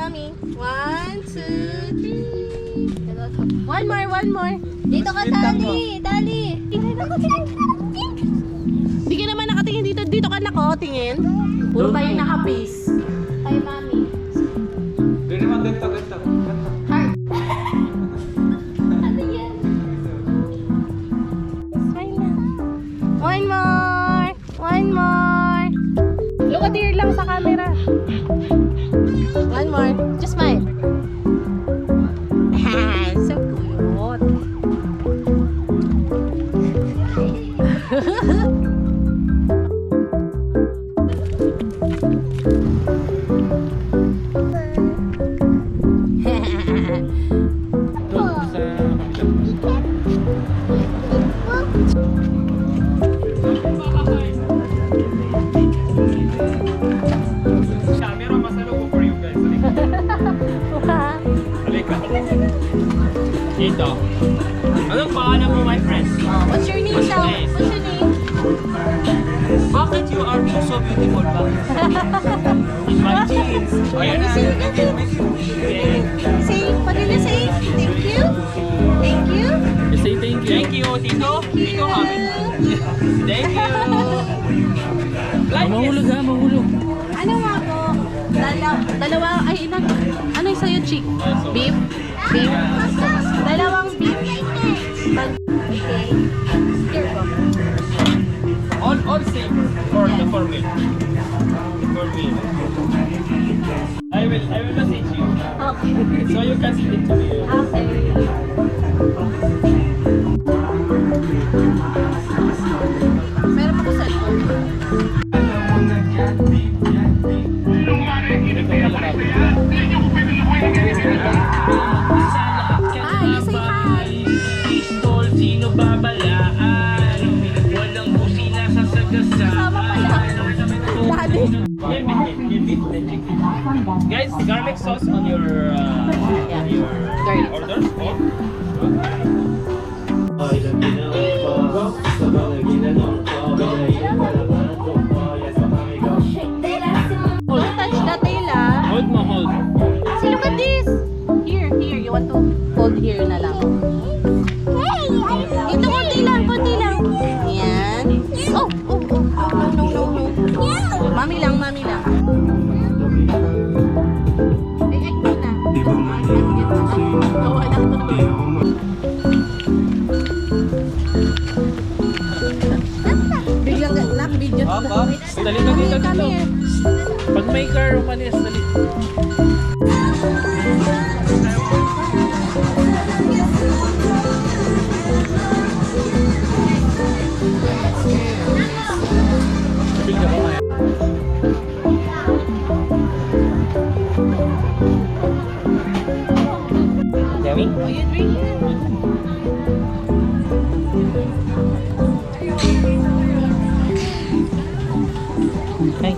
mommy. 1, 2, 3. One more. Dito ka, Dali. Hindi ka naman nakatingin dito. Dito ka nako, tingin. Puro pa yung naka-face. Kay mommy. Doon naman, ganito. Heart. Ano yan? Smile na. One more. Look at here lang sa camera. One more. Just smile. So cute. Meron masalubong for you guys. Halika. Dito. Anong pangalan mo, my friend? What's your name, Shao? What's your name? Bakit you are so beautiful ba? In my jeans. Ayan na. Say, what did you say? Thank you. You say thank you. Thank you, Tito. Tito Hamid. Thank you. Mahulog ha, mahulog. Ano nga po? Dalawa, ay ilan? Ano yung sa'yo, chick? Beef? Dalawang beef? Okay. Here po. All same for the formula. I will message you. Okay. So you can send it to me. Okay. Meron pa po cellphone. You say hi. Pistol, sino babalaan? Walang kusina sa sagasaan. Sama pala. Dali. Guys, garlic sauce on your Garlic order. Don't touch the tail, ah. Hold mo, hold. See, look at this. Here. You want to hold here na lang. Ito, konti lang. Yan. Oh. No. Mami lang. Ay, na. Wala biglang nak-video. Dali ka dito. Pag may car, umalis, dali. Dami? Oh, you drink it. Hey.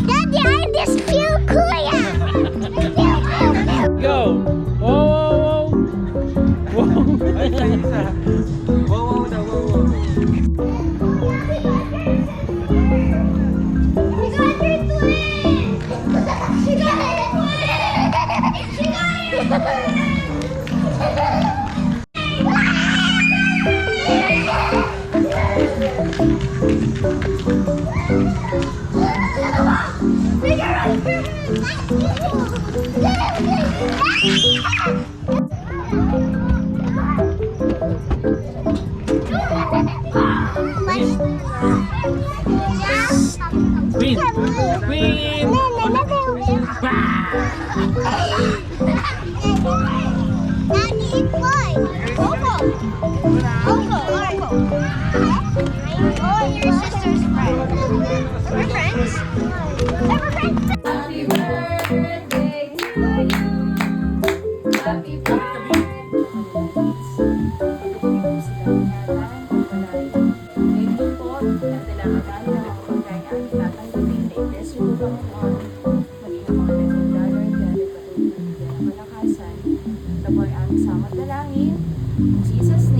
Daddy, I just feel cool. Go! Whoa! Ay, isa. Wow daw, wow. po ay aming samot dalangin. In Jesus' name.